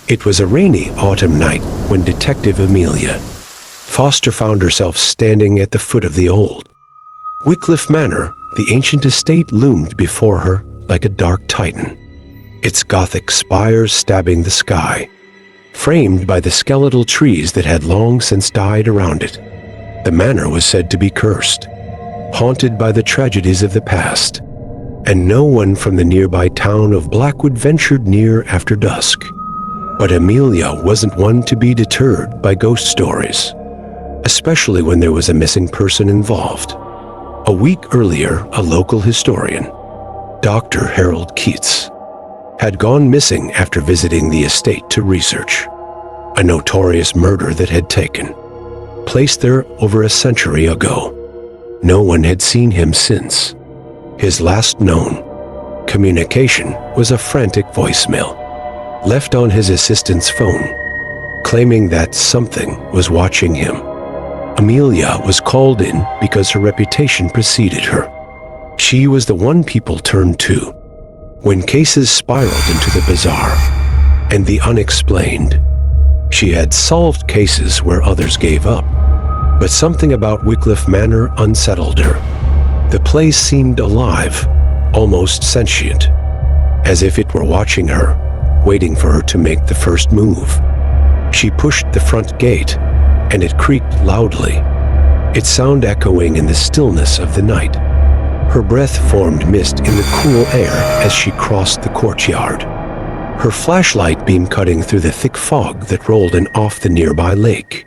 It was a rainy autumn night when Detective Amelia Foster found herself standing at the foot of the old Wycliffe Manor. The ancient estate loomed before her like a dark titan, its Gothic spires stabbing the sky, framed by the skeletal trees that had long since died around it. The manor was said to be cursed, haunted by the tragedies of the past, and no one from the nearby town of Blackwood ventured near after dusk. But Amelia wasn't one to be deterred by ghost stories, especially when there was a missing person involved. A week earlier, a local historian, Dr. Harold Keats, had gone missing after visiting the estate to research a notorious murder that had taken place there over a century ago. No one had seen him since. His last known communication was a frantic voicemail left on his assistant's phone, claiming that something was watching him. Amelia was called in because her reputation preceded her. She was the one people turned to when cases spiraled into the bizarre and the unexplained. She had solved cases where others gave up, but something about Wycliffe Manor unsettled her. The place seemed alive, almost sentient, as if it were watching her, waiting for her to make the first move. She pushed the front gate, and it creaked loudly, its sound echoing in the stillness of the night. Her breath formed mist in the cool air as she crossed the courtyard, her flashlight beam cutting through the thick fog that rolled in off the nearby lake.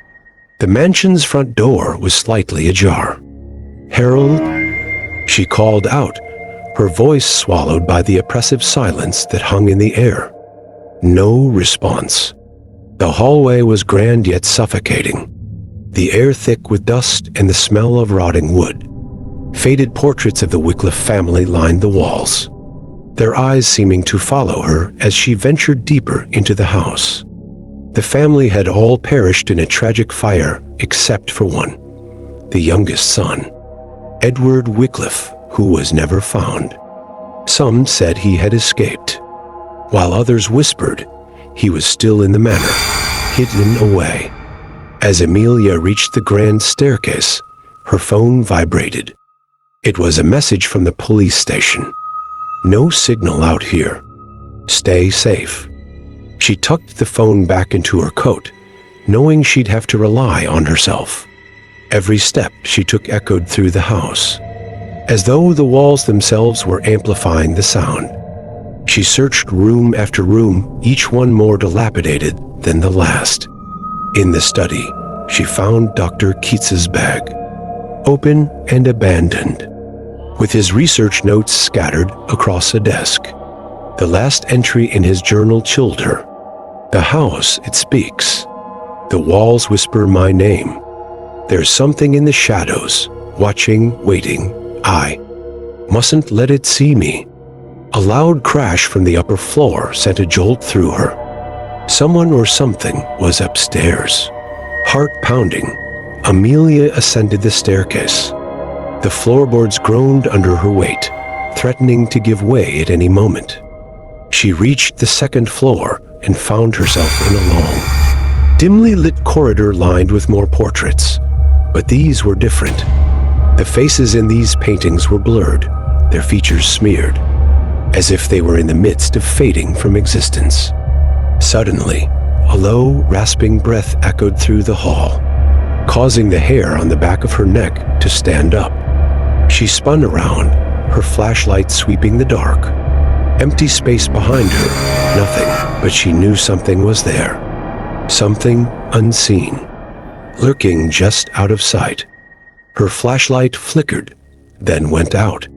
The mansion's front door was slightly ajar. "Harold?" She called out, her voice swallowed by the oppressive silence that hung in the air. No response. The hallway was grand yet suffocating, the air thick with dust and the smell of rotting wood. Faded portraits of the Wycliffe family lined the walls, their eyes seeming to follow her as she ventured deeper into the house. The family had all perished in a tragic fire except for one, the youngest son, Edward Wycliffe, who was never found. Some said he had escaped, while others whispered he was still in the manor, hidden away. As Amelia reached the grand staircase, her phone vibrated. It was a message from the police station. "No signal out here. Stay safe." She tucked the phone back into her coat, knowing she'd have to rely on herself. Every step she took echoed through the house, as though the walls themselves were amplifying the sound. She searched room after room, each one more dilapidated than the last. In the study, she found Dr. Keats's bag, open and abandoned, with his research notes scattered across a desk. The last entry in his journal chilled her. "The house, it speaks. The walls whisper my name. There's something in the shadows, watching, waiting. I mustn't let it see me." A loud crash from the upper floor sent a jolt through her. Someone or something was upstairs. Heart pounding, Amelia ascended the staircase. The floorboards groaned under her weight, threatening to give way at any moment. She reached the second floor and found herself in a long, dimly lit corridor lined with more portraits. But these were different. The faces in these paintings were blurred, their features smeared, as if they were in the midst of fading from existence. Suddenly, a low, rasping breath echoed through the hall, causing the hair on the back of her neck to stand up. She spun around, her flashlight sweeping the dark. Empty space behind her, nothing, but she knew something was there. Something unseen, lurking just out of sight. Her flashlight flickered, then went out.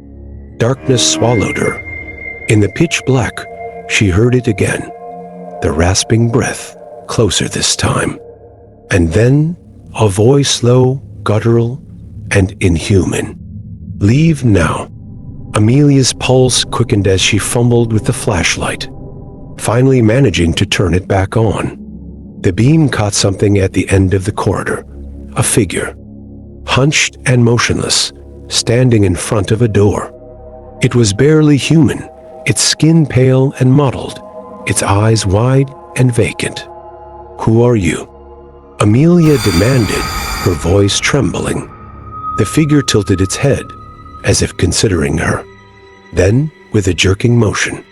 Darkness swallowed her. In the pitch black, she heard it again, the rasping breath, closer this time. And then, a voice low, guttural, and inhuman. "Leave now." Amelia's pulse quickened as she fumbled with the flashlight, finally managing to turn it back on. The beam caught something at the end of the corridor, a figure, hunched and motionless, standing in front of a door. It was barely human, its skin pale and mottled, its eyes wide and vacant. "Who are you?" Amelia demanded, her voice trembling. The figure tilted its head, as if considering her. Then, with a jerking motion,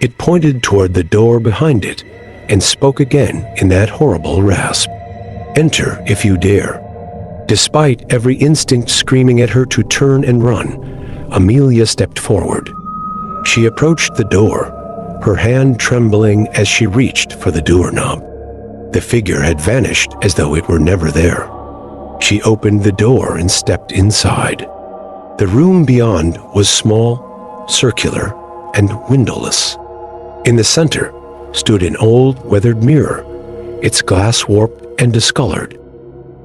it pointed toward the door behind it and spoke again in that horrible rasp. "Enter if you dare." Despite every instinct screaming at her to turn and run, Amelia stepped forward. She approached the door, her hand trembling as she reached for the doorknob. The figure had vanished as though it were never there. She opened the door and stepped inside. The room beyond was small, circular, and windowless. In the center stood an old, weathered mirror, its glass warped and discolored.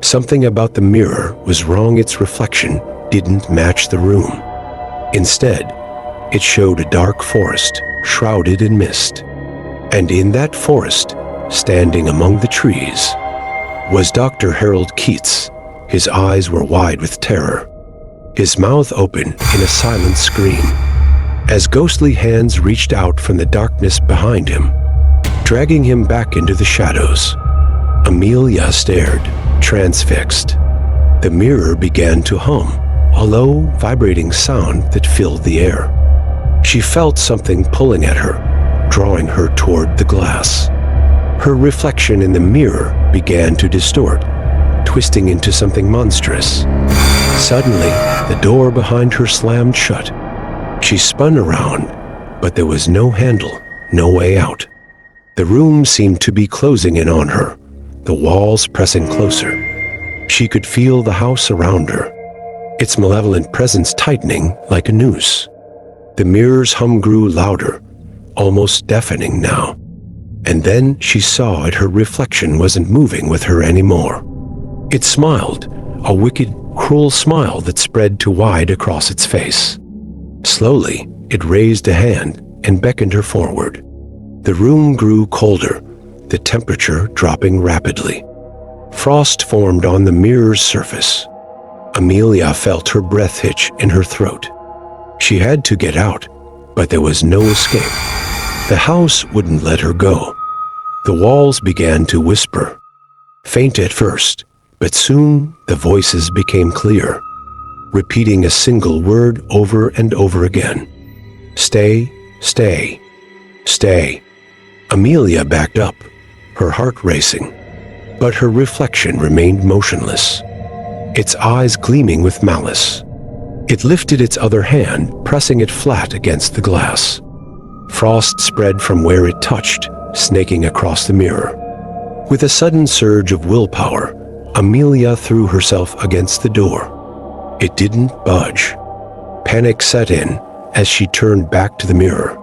Something about the mirror was wrong. Its reflection didn't match the room. Instead, it showed a dark forest shrouded in mist. And in that forest, standing among the trees, was Dr. Harold Keats. His eyes were wide with terror, his mouth open in a silent scream, as ghostly hands reached out from the darkness behind him, dragging him back into the shadows. Amelia stared, transfixed. The mirror began to hum, a low, vibrating sound that filled the air. She felt something pulling at her, drawing her toward the glass. Her reflection in the mirror began to distort, twisting into something monstrous. Suddenly, the door behind her slammed shut. She spun around, but there was no handle, no way out. The room seemed to be closing in on her, the walls pressing closer. She could feel the house around her, its malevolent presence tightening like a noose. The mirror's hum grew louder, almost deafening now. And then she saw it, her reflection wasn't moving with her anymore. It smiled, a wicked, cruel smile that spread too wide across its face. Slowly, it raised a hand and beckoned her forward. The room grew colder, the temperature dropping rapidly. Frost formed on the mirror's surface. Amelia felt her breath hitch in her throat. She had to get out, but there was no escape. The house wouldn't let her go. The walls began to whisper, faint at first, but soon the voices became clear, repeating a single word over and over again. "Stay, stay, stay." Amelia backed up, her heart racing, but her reflection remained motionless, its eyes gleaming with malice. It lifted its other hand, pressing it flat against the glass. Frost spread from where it touched, snaking across the mirror. With a sudden surge of willpower, Amelia threw herself against the door. It didn't budge. Panic set in as she turned back to the mirror.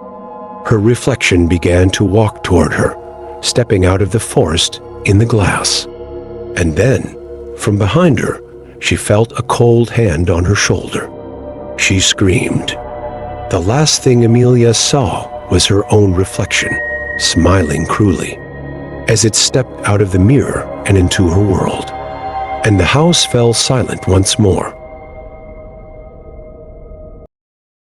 Her reflection began to walk toward her, stepping out of the forest in the glass. And then, from behind her, she felt a cold hand on her shoulder. She screamed. The last thing Amelia saw was her own reflection, smiling cruelly, as it stepped out of the mirror and into her world. And the house fell silent once more,